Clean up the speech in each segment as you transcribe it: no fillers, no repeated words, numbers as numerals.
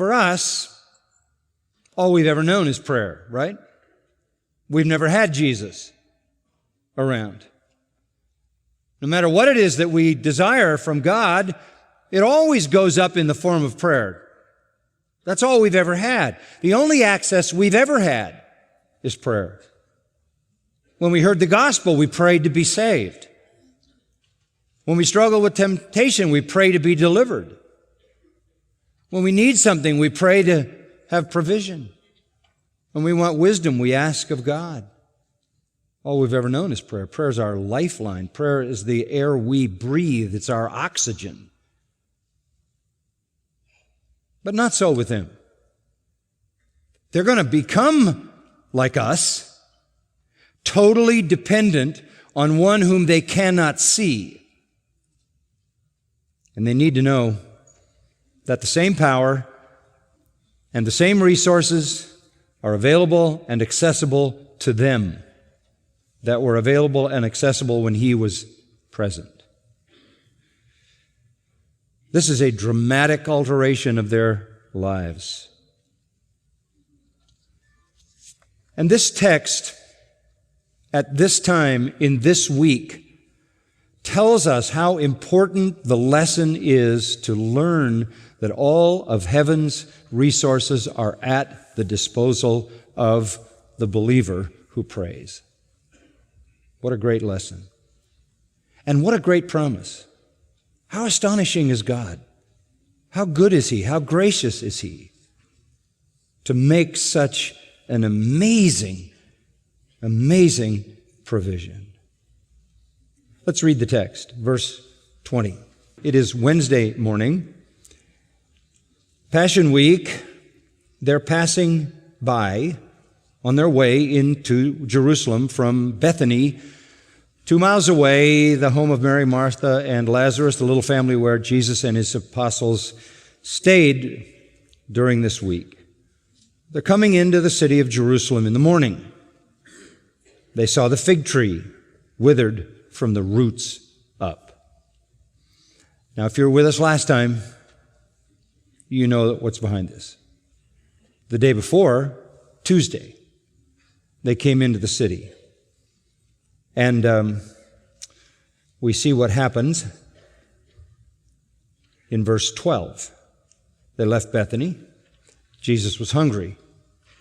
For us, all we've ever known is prayer, right? We've never had Jesus around. No matter what it is that we desire from God, it always goes up in the form of prayer. That's all we've ever had. The only access we've ever had is prayer. When we heard the gospel, we prayed to be saved. When we struggle with temptation, we pray to be delivered. When we need something, we pray to have provision. When we want wisdom, we ask of God. All we've ever known is prayer. Prayer is our lifeline. Prayer is the air we breathe. It's our oxygen. But not so with them. They're going to become like us, totally dependent on one whom they cannot see. And they need to know that the same power and the same resources are available and accessible to them that were available and accessible when He was present. This is a dramatic alteration of their lives. And this text, at this time in this week, tells us how important the lesson is to learn that all of heaven's resources are at the disposal of the believer who prays. What a great lesson. And what a great promise. How astonishing is God? How good is He? How gracious is He to make such an amazing, amazing provision. Let's read the text, verse 20. It is Wednesday morning, Passion Week. They're passing by on their way into Jerusalem from Bethany, 2 miles away, the home of Mary, Martha, and Lazarus, the little family where Jesus and His apostles stayed during this week. They're coming into the city of Jerusalem in the morning. They saw the fig tree withered from the roots up. Now, if you were with us last time, you know what's behind this. The day before, Tuesday, they came into the city. And we see what happens in verse 12. They left Bethany. Jesus was hungry,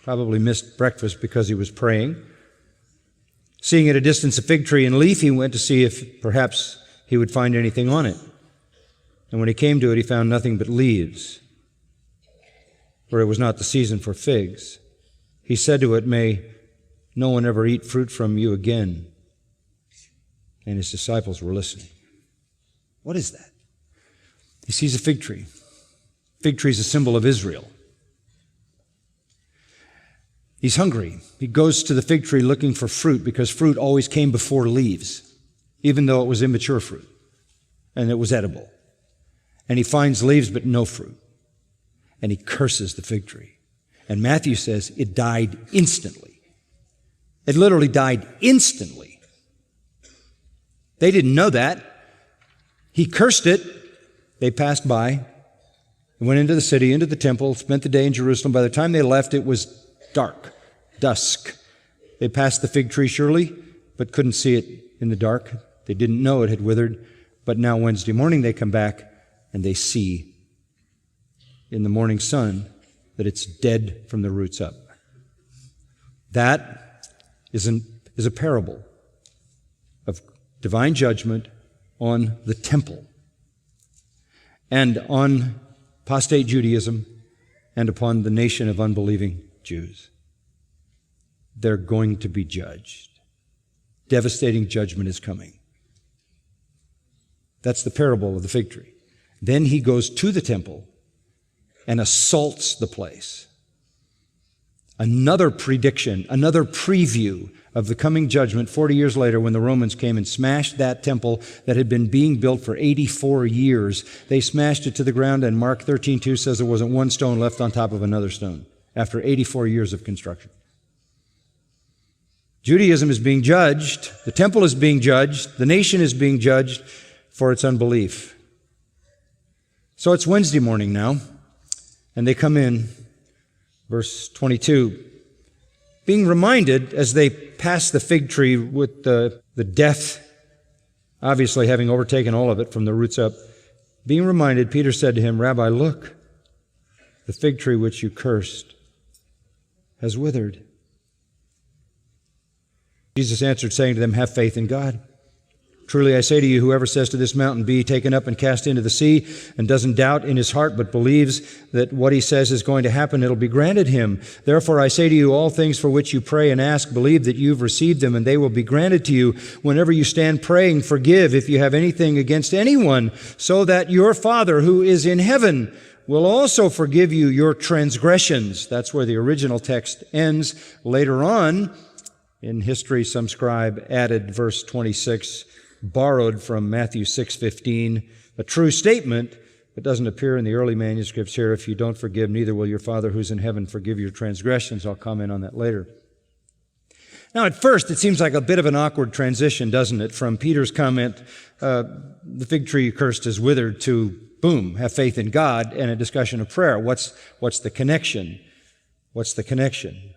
probably missed breakfast because He was praying. Seeing at a distance a fig tree and leaf, He went to see if perhaps He would find anything on it. And when He came to it, He found nothing but leaves, for it was not the season for figs. He said to it, "May no one ever eat fruit from you again." And His disciples were listening. What is that? He sees a fig tree. Fig tree is a symbol of Israel. He's hungry. He goes to the fig tree looking for fruit because fruit always came before leaves, even though it was immature fruit and it was edible. And he finds leaves but no fruit. And he curses the fig tree. And Matthew says it died instantly. It literally died instantly. They didn't know that. He cursed it. They passed by and went into the city, into the temple, spent the day in Jerusalem. By the time they left, it was dark, dusk. They passed the fig tree surely, but couldn't see it in the dark. They didn't know it had withered. But now Wednesday morning they come back and they see in the morning sun that it's dead from the roots up. That is a parable of divine judgment on the temple and on apostate Judaism and upon the nation of unbelieving Jews. They're going to be judged. Devastating judgment is coming. That's the parable of the fig tree. Then He goes to the temple and assaults the place. Another prediction, another preview of the coming judgment 40 years later when the Romans came and smashed that temple that had been being built for 84 years. They smashed it to the ground, and Mark 13:2 says there wasn't one stone left on top of another stone after 84 years of construction. Judaism is being judged, the temple is being judged, the nation is being judged for its unbelief. So it's Wednesday morning now, And they come in, verse 22, being reminded as they pass the fig tree with the death, obviously having overtaken all of it from the roots up, being reminded, Peter said to him, Rabbi, look, the fig tree which you cursed has withered. Jesus answered, saying to them, have faith in God. Truly I say to you, whoever says to this mountain, be taken up and cast into the sea, and doesn't doubt in his heart, but believes that what he says is going to happen, it'll be granted him. Therefore I say to you, all things for which you pray and ask, believe that you've received them, and they will be granted to you. Whenever you stand praying, forgive if you have anything against anyone, so that your Father who is in heaven will also forgive you your transgressions. That's where the original text ends. Later on in history, some scribe added verse 26, borrowed from Matthew 6:15, a true statement, but doesn't appear in the early manuscripts here. If you don't forgive, neither will your Father who's in heaven forgive your transgressions. I'll comment on that later. Now, at first, it seems like a bit of an awkward transition, doesn't it? From Peter's comment, the fig tree you cursed is withered, to, boom, have faith in God, and a discussion of prayer. What's the connection? What's the connection?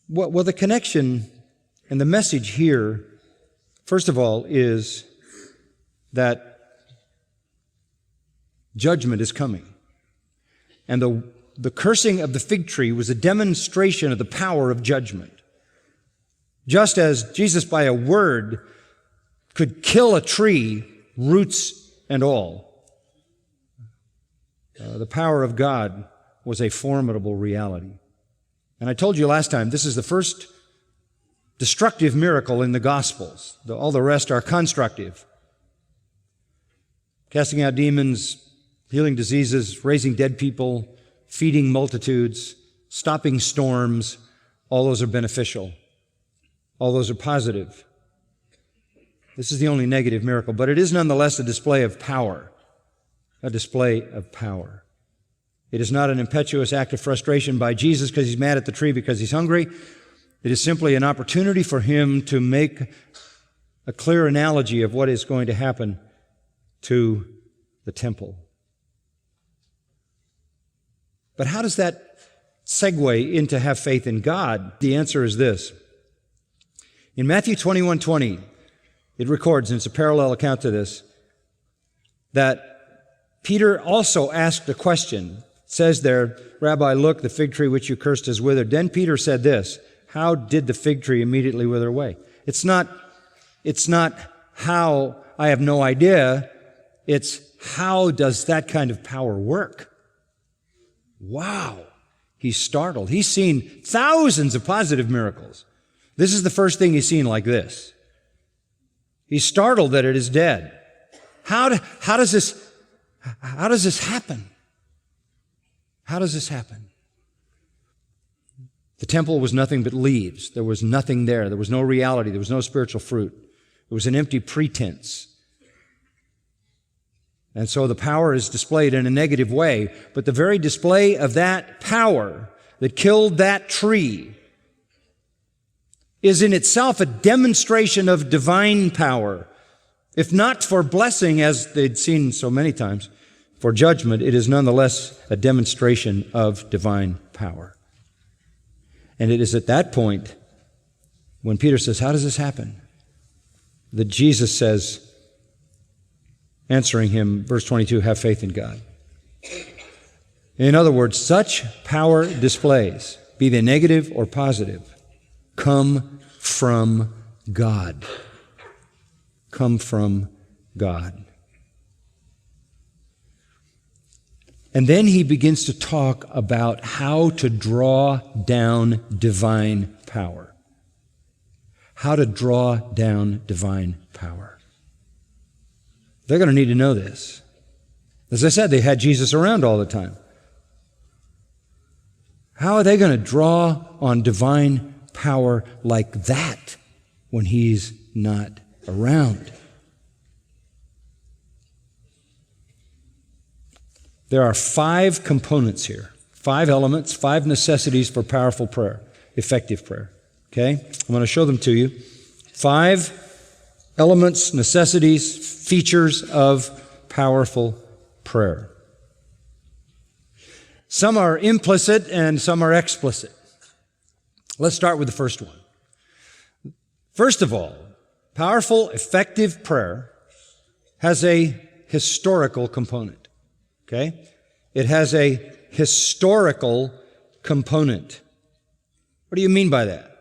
Well, the connection and the message here, first of all, is that judgment is coming. And the cursing of the fig tree was a demonstration of the power of judgment. Just as Jesus, by a word, could kill a tree, roots and all, the power of God was a formidable reality. And I told you last time, this is the first destructive miracle in the Gospels. All the rest are constructive. Casting out demons, healing diseases, raising dead people, feeding multitudes, stopping storms, all those are beneficial. All those are positive. This is the only negative miracle, but it is nonetheless a display of power. A display of power. It is not an impetuous act of frustration by Jesus because he's mad at the tree because he's hungry. It is simply an opportunity for him to make a clear analogy of what is going to happen to the temple. But how does that segue into have faith in God? The answer is this. In Matthew 21:20, it records, and it's a parallel account to this, that Peter also asked a question. It says there, Rabbi, look, the fig tree which you cursed is withered. Then Peter said this, how did the fig tree immediately wither away? It's not how, I have no idea. It's how does that kind of power work? Wow. He's startled. He's seen thousands of positive miracles. This is the first thing he's seen like this. He's startled that it is dead. How does this happen? How does this happen? The temple was nothing but leaves. There was nothing there. There was no reality. There was no spiritual fruit. It was an empty pretense. And so the power is displayed in a negative way. But the very display of that power that killed that tree is in itself a demonstration of divine power. If not for blessing, as they'd seen so many times, for judgment, it is nonetheless a demonstration of divine power. And it is at that point, when Peter says, how does this happen? That Jesus says, answering him, verse 22, have faith in God. In other words, such power displays, be they negative or positive, come from God. Come from God. And then he begins to talk about how to draw down divine power. How to draw down divine power. They're going to need to know this. As I said, they had Jesus around all the time. How are they going to draw on divine power like that when he's not around? There are 5 components here, 5 elements, 5 necessities for powerful prayer, effective prayer. Okay? I'm going to show them to you. 5 elements, necessities, features of powerful prayer. Some are implicit and some are explicit. Let's start with the first one. First of all, powerful, effective prayer has a historical component. Okay? It has a historical component. What do you mean by that?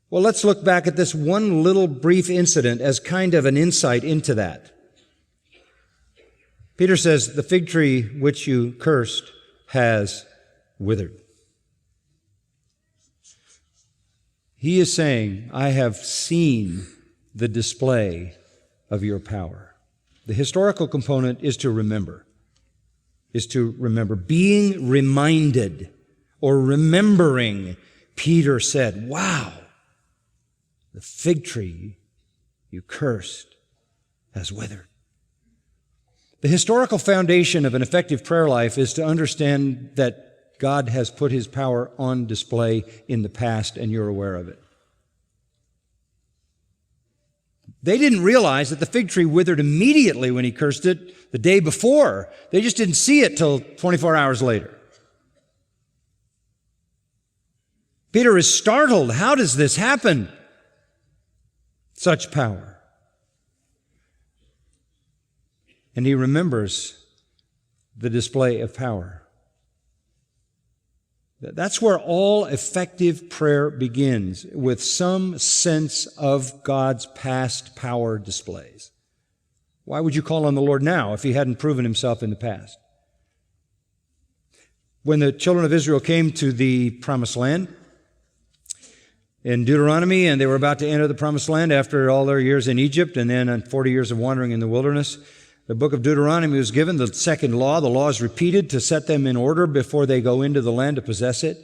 Well, let's look back at this one little brief incident as kind of an insight into that. Peter says, the fig tree which you cursed has withered. He is saying, I have seen the display of your power. The historical component is to remember. Being reminded or remembering, Peter said, wow, the fig tree you cursed has withered. The historical foundation of an effective prayer life is to understand that God has put His power on display in the past and you're aware of it. They didn't realize that the fig tree withered immediately when He cursed it the day before. They just didn't see it till 24 hours later. Peter is startled. How does this happen? Such power. And he remembers the display of power. That's where all effective prayer begins, with some sense of God's past power displays. Why would you call on the Lord now if He hadn't proven Himself in the past? When the children of Israel came to the Promised Land, in Deuteronomy, and they were about to enter the Promised Land after all their years in Egypt and then 40 years of wandering in the wilderness, the book of Deuteronomy was given, the second law. The law is repeated to set them in order before they go into the land to possess it.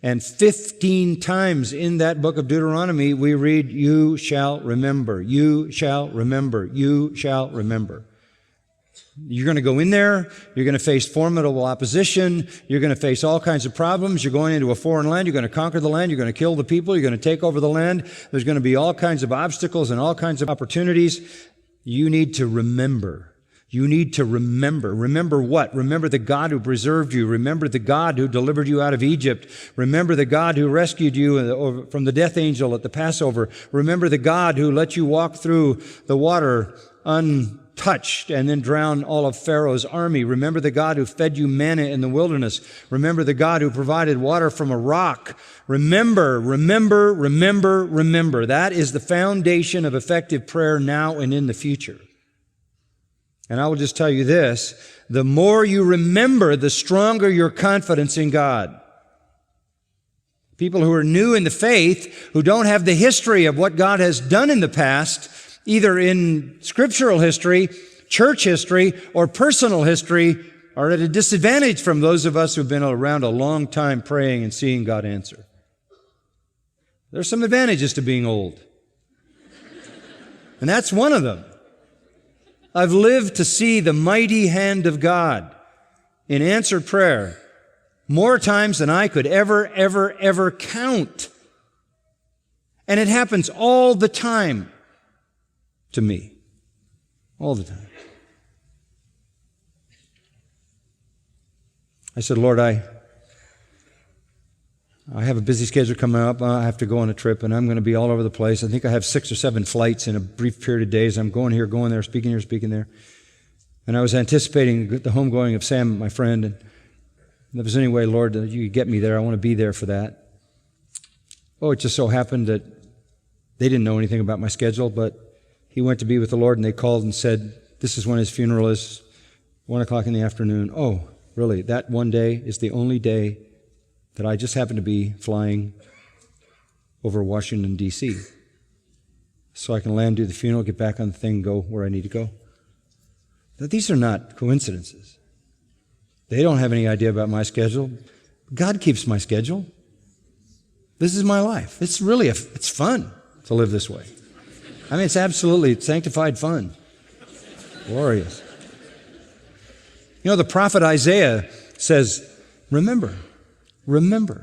And 15 times in that book of Deuteronomy, we read, you shall remember, you shall remember, you shall remember. You're going to go in there, you're going to face formidable opposition, you're going to face all kinds of problems, you're going into a foreign land, you're going to conquer the land, you're going to kill the people, you're going to take over the land, there's going to be all kinds of obstacles and all kinds of opportunities. You need to remember. You need to remember. Remember what? Remember the God who preserved you. Remember the God who delivered you out of Egypt. Remember the God who rescued you from the death angel at the Passover. Remember the God who let you walk through the water untouched and then drown all of Pharaoh's army. Remember the God who fed you manna in the wilderness. Remember the God who provided water from a rock. Remember, remember, remember, remember. That is the foundation of effective prayer now and in the future. And I will just tell you this, the more you remember, the stronger your confidence in God. People who are new in the faith, who don't have the history of what God has done in the past, either in scriptural history, church history, or personal history, are at a disadvantage from those of us who've been around a long time praying and seeing God answer. There's some advantages to being old. And that's one of them. I've lived to see the mighty hand of God in answered prayer more times than I could ever count. And it happens all the time to me. All the time. I said, Lord, I have a busy schedule coming up. I have to go on a trip, and I'm going to be all over the place. I think I have 6 or 7 flights in a brief period of days. I'm going here, going there, speaking there. And I was anticipating the homegoing of Sam, my friend. And if there's any way, Lord, that you could get me there, I want to be there for that. Oh, it just so happened that they didn't know anything about my schedule, but he went to be with the Lord, and they called and said, this is when his funeral is, 1 o'clock in the afternoon. Oh, really? That one day is the only day that I just happen to be flying over Washington, D.C. so I can land, do the funeral, get back on the thing, go where I need to go. Now, these are not coincidences. They don't have any idea about my schedule. God keeps my schedule. This is my life. It's really, it's fun to live this way. I mean, it's absolutely sanctified fun. Glorious. You know, the prophet Isaiah says, remember. There's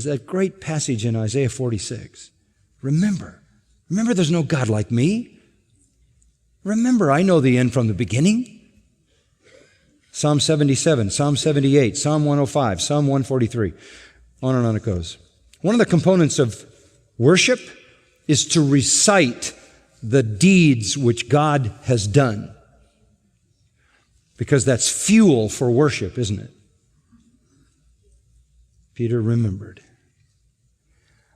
that great passage in Isaiah 46. Remember there's no God like me. Remember, I know the end from the beginning. Psalm 77, Psalm 78, Psalm 105, Psalm 143. On and on it goes. One of the components of worship is to recite the deeds which God has done. Because that's fuel for worship, isn't it? Peter remembered.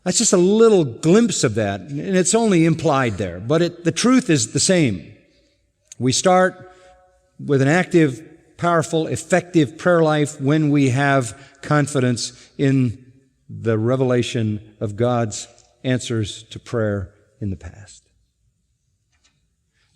That's just a little glimpse of that, and it's only implied there, but the truth is the same. We start with an active, powerful, effective prayer life when we have confidence in the revelation of God's answers to prayer in the past.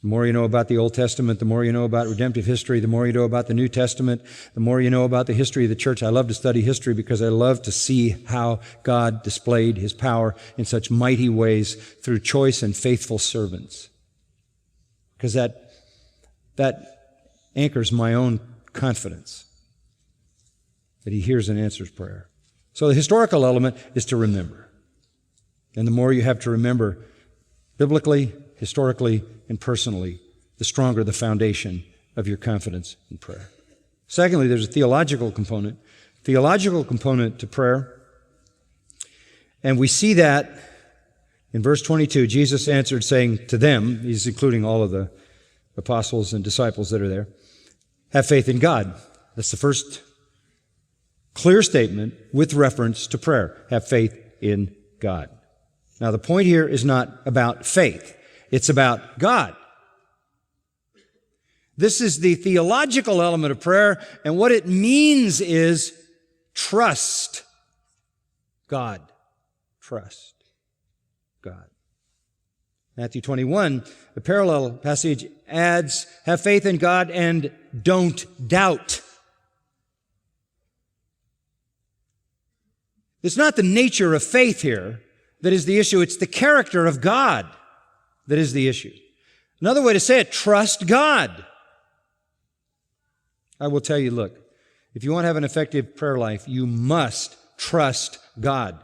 The more you know about the Old Testament, the more you know about redemptive history, the more you know about the New Testament, the more you know about the history of the church. I love to study history because I love to see how God displayed His power in such mighty ways through choice and faithful servants. Because that anchors my own confidence that He hears and answers prayer. So the historical element is to remember. And the more you have to remember biblically, historically, and personally, the stronger the foundation of your confidence in prayer. Secondly, there's a theological component to prayer. And we see that in verse 22. Jesus answered saying to them, He's including all of the apostles and disciples that are there, have faith in God. That's the first clear statement with reference to prayer. Have faith in God. Now, the point here is not about faith. It's about God. This is the theological element of prayer, and what it means is trust God. Trust God. Matthew 21, the parallel passage adds, have faith in God and don't doubt. It's not the nature of faith here that is the issue. It's the character of God that is the issue. Another way to say it, trust God. I will tell you, look, if you want to have an effective prayer life, you must trust God.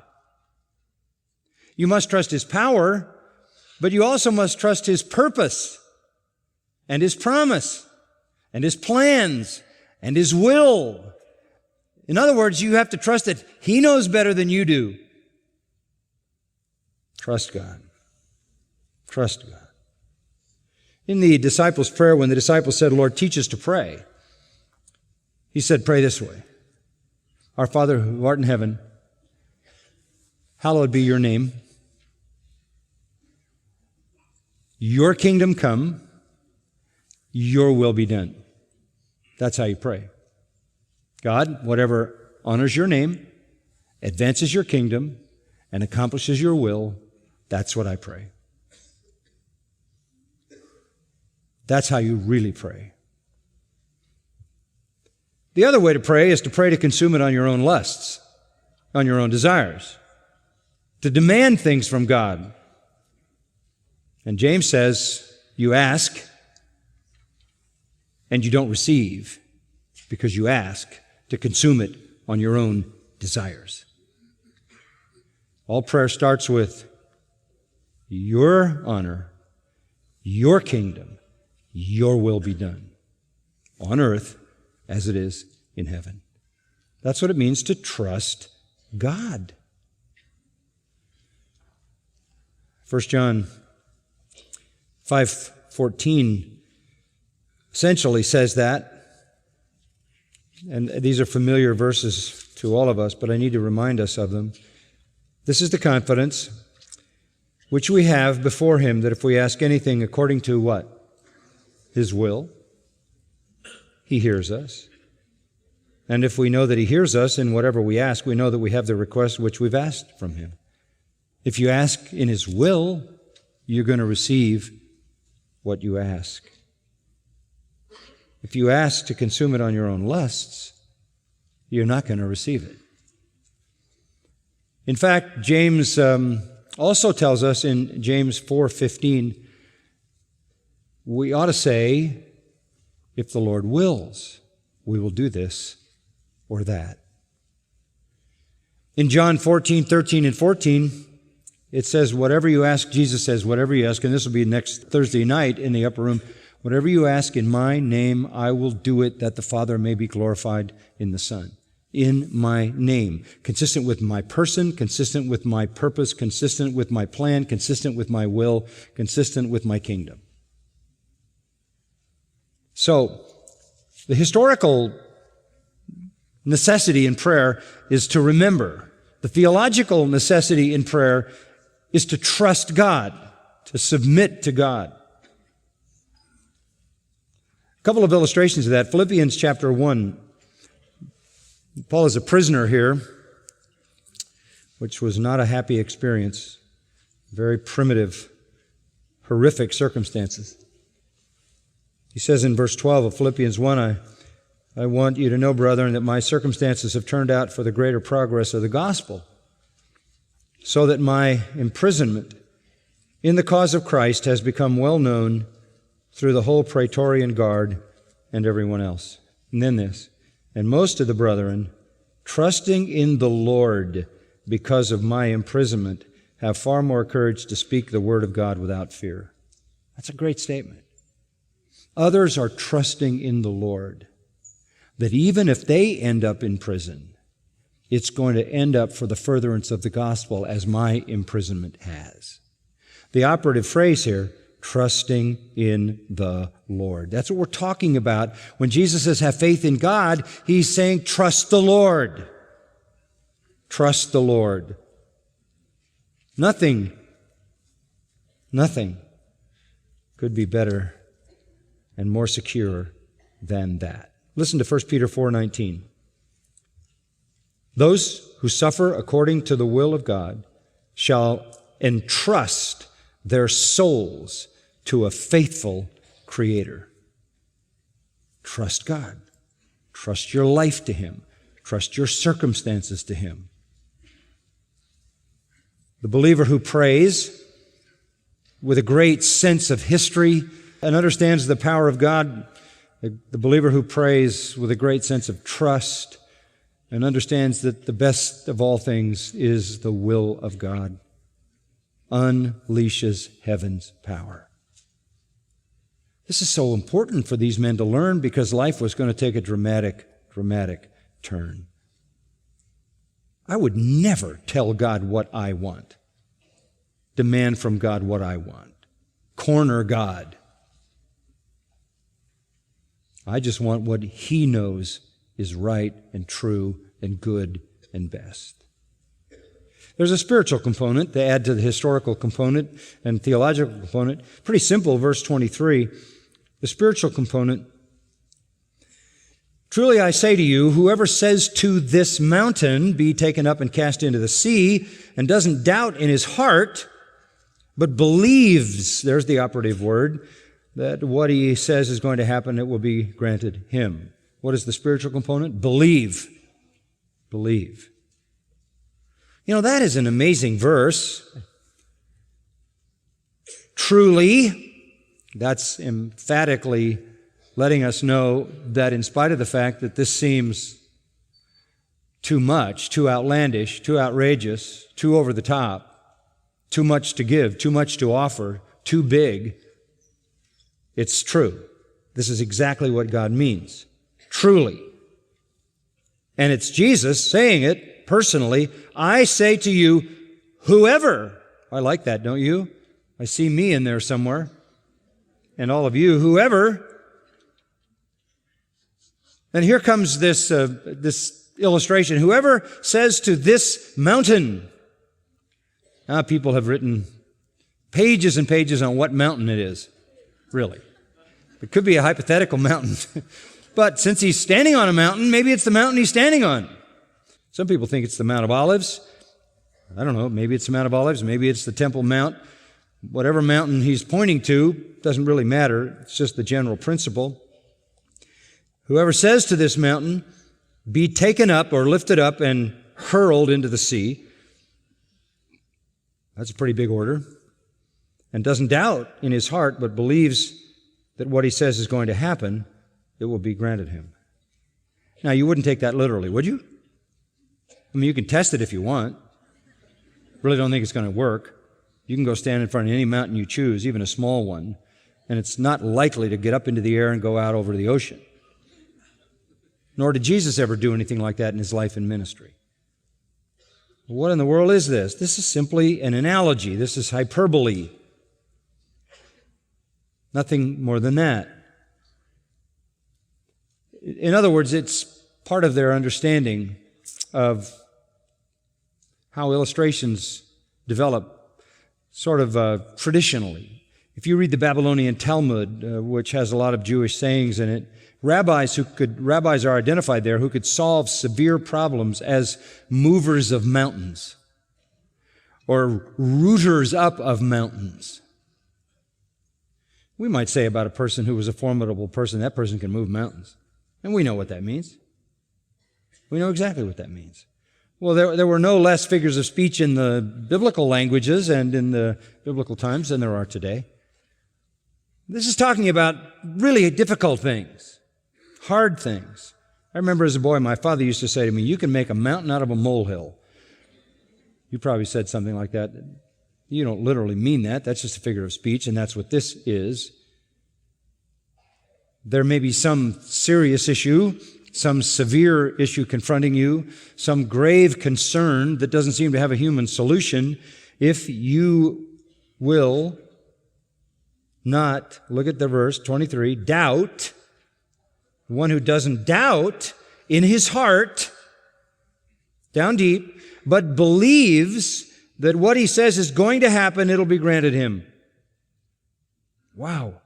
You must trust His power, but you also must trust His purpose and His promise and His plans and His will. In other words, you have to trust that He knows better than you do. Trust God. Trust God. In the disciples' prayer, when the disciples said, Lord, teach us to pray, He said, pray this way. Our Father who art in heaven, hallowed be your name. Your kingdom come, your will be done. That's how you pray. God, whatever honors your name, advances your kingdom, and accomplishes your will, that's what I pray. That's how you really pray. The other way to pray is to pray to consume it on your own lusts, on your own desires, to demand things from God. And James says, you ask and you don't receive because you ask to consume it on your own desires. All prayer starts with your honor, your kingdom, your will be done on earth as it is in heaven. That's what it means to trust God. 1 John 5:14 essentially says that. And these are familiar verses to all of us, but I need to remind us of them. This is the confidence which we have before Him, that if we ask anything according to what? His will, He hears us. And if we know that He hears us in whatever we ask, we know that we have the request which we've asked from Him. If you ask in His will, you're going to receive what you ask. If you ask to consume it on your own lusts, you're not going to receive it. In fact, James also tells us in James 4:15, we ought to say, if the Lord wills, we will do this or that. In John 14:13 and 14, it says, whatever you ask, Jesus says, whatever you ask, and this will be next Thursday night in the upper room, Whatever you ask in my name, I will do it, that the Father may be glorified in the Son. In my name. Consistent with my person, consistent with my purpose, consistent with my plan, consistent with my will, consistent with my kingdom. So, the historical necessity in prayer is to remember. The theological necessity in prayer is to trust God, to submit to God. A couple of illustrations of that. Philippians chapter 1. Paul is a prisoner here, which was not a happy experience. Very primitive, horrific circumstances. He says in verse 12 of Philippians 1, I want you to know, brethren, that my circumstances have turned out for the greater progress of the gospel, so that my imprisonment in the cause of Christ has become well known through the whole Praetorian Guard and everyone else. And then this, and most of the brethren, trusting in the Lord because of my imprisonment, have far more courage to speak the word of God without fear. That's a great statement. Others are trusting in the Lord, that even if they end up in prison, it's going to end up for the furtherance of the gospel as my imprisonment has. The operative phrase here, trusting in the Lord. That's what we're talking about. When Jesus says have faith in God, he's saying trust the Lord. Trust the Lord. Nothing could be better and more secure than that. Listen to 1 Peter 4:19. Those who suffer according to the will of God shall entrust their souls to a faithful Creator. Trust God. Trust your life to Him. Trust your circumstances to Him. The believer who prays with a great sense of history and understands the power of God, the believer who prays with a great sense of trust and understands that the best of all things is the will of God, unleashes heaven's power. This is so important for these men to learn because life was going to take a dramatic turn. I would never tell God what I want, demand from God what I want, corner God. I just want what He knows is right and true and good and best. There's a spiritual component to add to the historical component and theological component. Pretty simple, verse 23. The spiritual component. Truly I say to you, whoever says to this mountain, be taken up and cast into the sea, and doesn't doubt in his heart, but believes, there's the operative word, that what he says is going to happen, it will be granted him. What is the spiritual component? Believe. Believe. You know, that is an amazing verse. Truly, that's emphatically letting us know that in spite of the fact that this seems too much, too outlandish, too outrageous, too over the top, too much to give, too much to offer, too big, it's true. This is exactly what God means. Truly. And it's Jesus saying it personally. I say to you, whoever, I like that, don't you? I see me in there somewhere. And all of you, whoever. And here comes this illustration. Whoever says to this mountain. Now people have written pages and pages on what mountain it is. Really. It could be a hypothetical mountain. But since he's standing on a mountain, maybe it's the mountain he's standing on. Some people think it's the Mount of Olives. I don't know, maybe it's the Mount of Olives, maybe it's the Temple Mount. Whatever mountain he's pointing to doesn't really matter. It's just the general principle. Whoever says to this mountain, be taken up or lifted up and hurled into the sea. That's a pretty big order. And doesn't doubt in his heart, but believes that what he says is going to happen, it will be granted him. Now, you wouldn't take that literally, would you? I mean, you can test it if you want. Really don't think it's going to work. You can go stand in front of any mountain you choose, even a small one, and it's not likely to get up into the air and go out over the ocean. Nor did Jesus ever do anything like that in his life and ministry. What in the world is this? This is simply an analogy. This is hyperbole. Nothing more than that. In other words, it's part of their understanding of how illustrations develop sort of traditionally. If you read the Babylonian Talmud, which has a lot of Jewish sayings in it, rabbis are identified there who could solve severe problems as movers of mountains or rooters up of mountains. We might say about a person who was a formidable person, that person can move mountains. And we know what that means. We know exactly what that means. Well, there were no less figures of speech in the biblical languages and in the biblical times than there are today. This is talking about really difficult things, hard things. I remember as a boy, my father used to say to me, "You can make a mountain out of a molehill." You probably said something like that. You don't literally mean that. That's just a figure of speech, and that's what this is. There may be some serious issue, some severe issue confronting you, some grave concern that doesn't seem to have a human solution. If you will not, look at the verse 23, doubt, one who doesn't doubt in his heart, down deep, but believes that what he says is going to happen, it'll be granted him. Wow.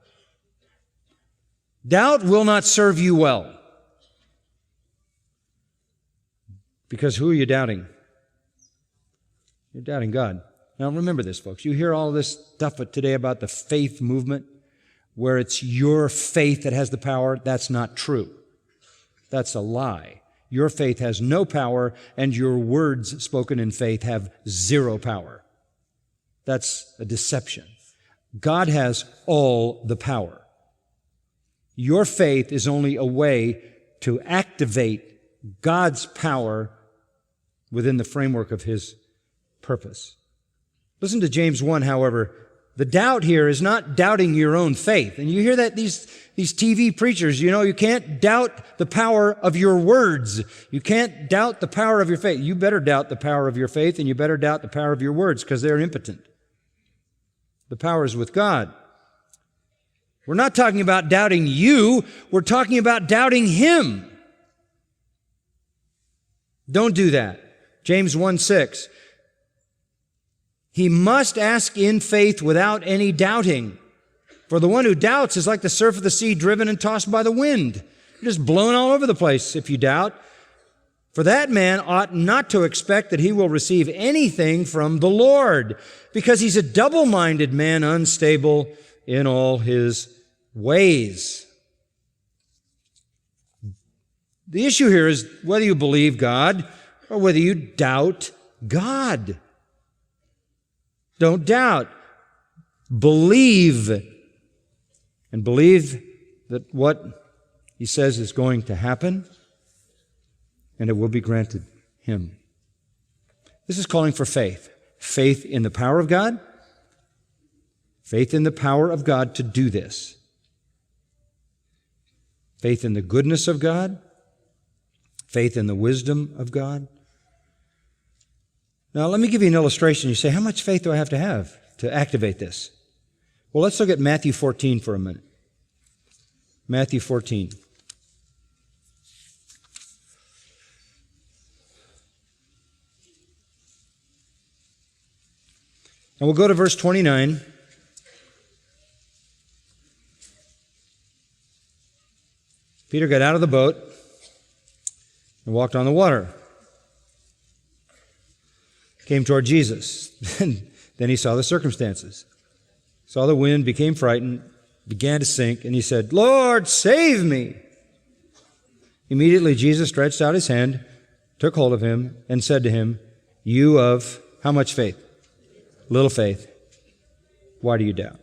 Doubt will not serve you well. Because who are you doubting? You're doubting God. Now remember this, folks. You hear all this stuff today about the faith movement, where it's your faith that has the power. That's not true. That's a lie. Your faith has no power, and your words spoken in faith have zero power. That's a deception. God has all the power. Your faith is only a way to activate God's power within the framework of His purpose. Listen to James 1, however. The doubt here is not doubting your own faith. And you hear that these TV preachers, you can't doubt the power of your words. You can't doubt the power of your faith. You better doubt the power of your faith, and you better doubt the power of your words, because they're impotent. The power is with God. We're not talking about doubting you. We're talking about doubting Him. Don't do that. James 1:6. He must ask in faith without any doubting. For the one who doubts is like the surf of the sea driven and tossed by the wind. You're just blown all over the place if you doubt. For that man ought not to expect that he will receive anything from the Lord, because he's a double-minded man, unstable in all his ways. The issue here is whether you believe God or whether you doubt God. Don't doubt. Believe. And believe that what He says is going to happen, and it will be granted Him. This is calling for faith. Faith in the power of God. Faith in the power of God to do this. Faith in the goodness of God. Faith in the wisdom of God. Now, let me give you an illustration. You say, how much faith do I have to activate this? Well, let's look at Matthew 14 for a minute. Matthew 14. And we'll go to verse 29. Peter got out of the boat and walked on the water. Came toward Jesus. Then he saw the circumstances. Saw the wind, became frightened, began to sink, and he said, "Lord, save me." Immediately Jesus stretched out his hand, took hold of him, and said to him, "You of how much faith? Little faith. Why do you doubt?"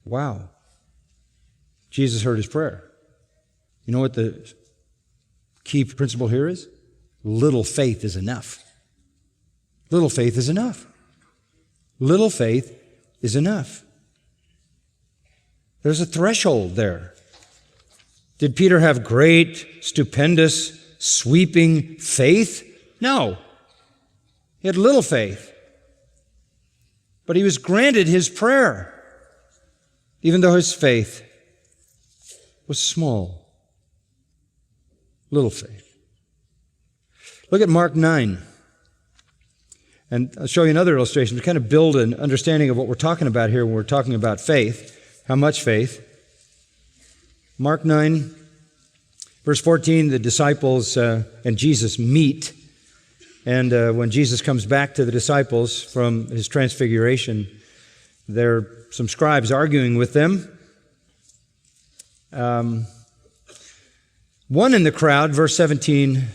Wow. Jesus heard his prayer. You know what the key principle here is? Little faith is enough. Little faith is enough. Little faith is enough. There's a threshold there. Did Peter have great, stupendous, sweeping faith? No. He had little faith. But he was granted his prayer, even though his faith was small. Little faith. Look at Mark 9. And I'll show you another illustration to kind of build an understanding of what we're talking about here when we're talking about faith. How much faith? Mark 9, verse 14, the disciples and Jesus meet. And when Jesus comes back to the disciples from his transfiguration, there are some scribes arguing with them. One in the crowd, verse 17,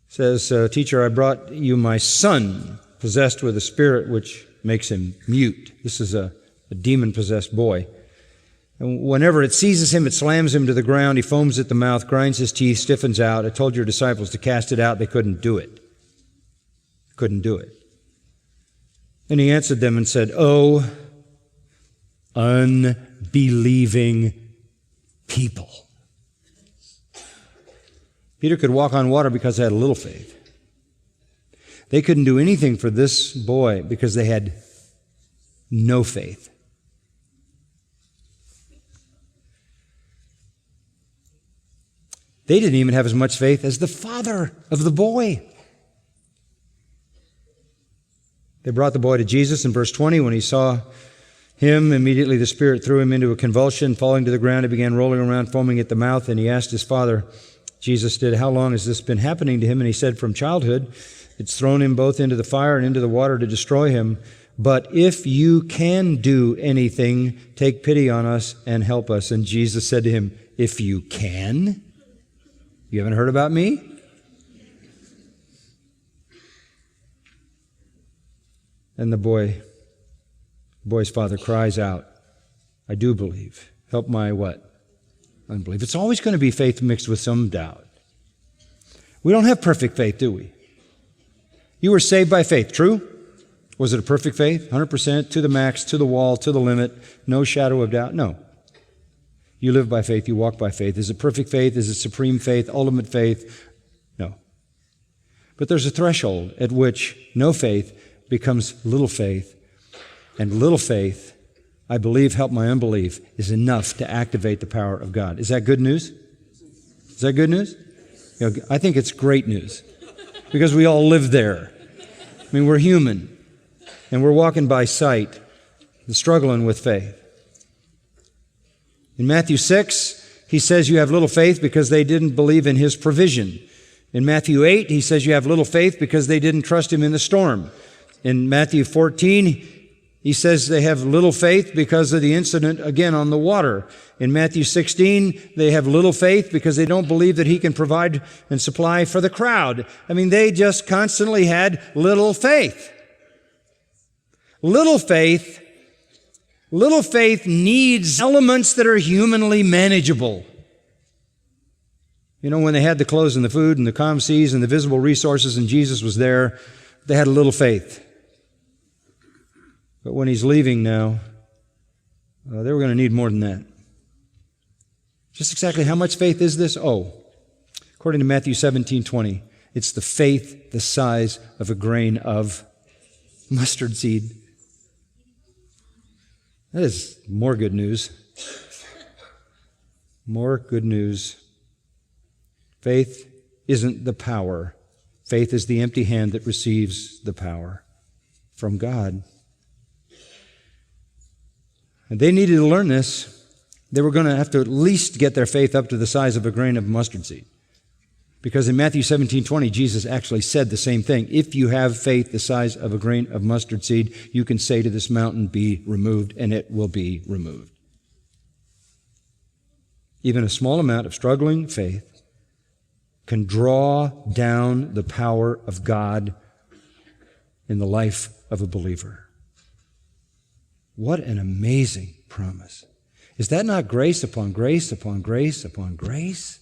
says, "Teacher, I brought you my son, possessed with a spirit which makes him mute." This is a demon-possessed boy. And whenever it seizes him, it slams him to the ground. He foams at the mouth, grinds his teeth, stiffens out. I told your disciples to cast it out. They couldn't do it. Couldn't do it. And he answered them and said, "Oh, unbelieving people." Peter could walk on water because they had a little faith. They couldn't do anything for this boy because they had no faith. They didn't even have as much faith as the father of the boy. They brought the boy to Jesus in verse 20. When he saw him, immediately the Spirit threw him into a convulsion. Falling to the ground, he began rolling around, foaming at the mouth, and he asked his father, Jesus did, "How long has this been happening to him?" And he said, "From childhood. It's thrown him both into the fire and into the water to destroy him. But if you can do anything, take pity on us and help us." And Jesus said to him, "If you can? You haven't heard about me?" And the boy's father cries out, "I do believe. Help my" what? Unbelief. It's always going to be faith mixed with some doubt. We don't have perfect faith, do we? You were saved by faith, true? Was it a perfect faith? 100%, to the max, to the wall, to the limit, no shadow of doubt? No. You live by faith, you walk by faith. Is it perfect faith? Is it supreme faith, ultimate faith? No. But there's a threshold at which no faith becomes little faith, and little faith, I believe, help my unbelief, is enough to activate the power of God. Is that good news? Is that good news? You know, I think it's great news because we all live there. I mean, we're human and we're walking by sight and struggling with faith. In Matthew 6, he says you have little faith because they didn't believe in his provision. In Matthew 8, he says you have little faith because they didn't trust him in the storm. In Matthew 14, he says they have little faith because of the incident, again, on the water. In Matthew 16, they have little faith because they don't believe that he can provide and supply for the crowd. I mean, they just constantly had little faith. Little faith needs elements that are humanly manageable. You know, when they had the clothes and the food and the calm seas and the visible resources and Jesus was there, they had a little faith. But when he's leaving now, they were going to need more than that. Just exactly how much faith is this? Oh, according to Matthew 17:20, it's the faith the size of a grain of mustard seed. That is more good news. More good news. Faith isn't the power. Faith is the empty hand that receives the power from God. And they needed to learn this. They were going to have to at least get their faith up to the size of a grain of mustard seed. Because in Matthew 17:20, Jesus actually said the same thing. If you have faith the size of a grain of mustard seed, you can say to this mountain, be removed, and it will be removed. Even a small amount of struggling faith can draw down the power of God in the life of a believer. What an amazing promise. Is that not grace upon grace upon grace upon grace?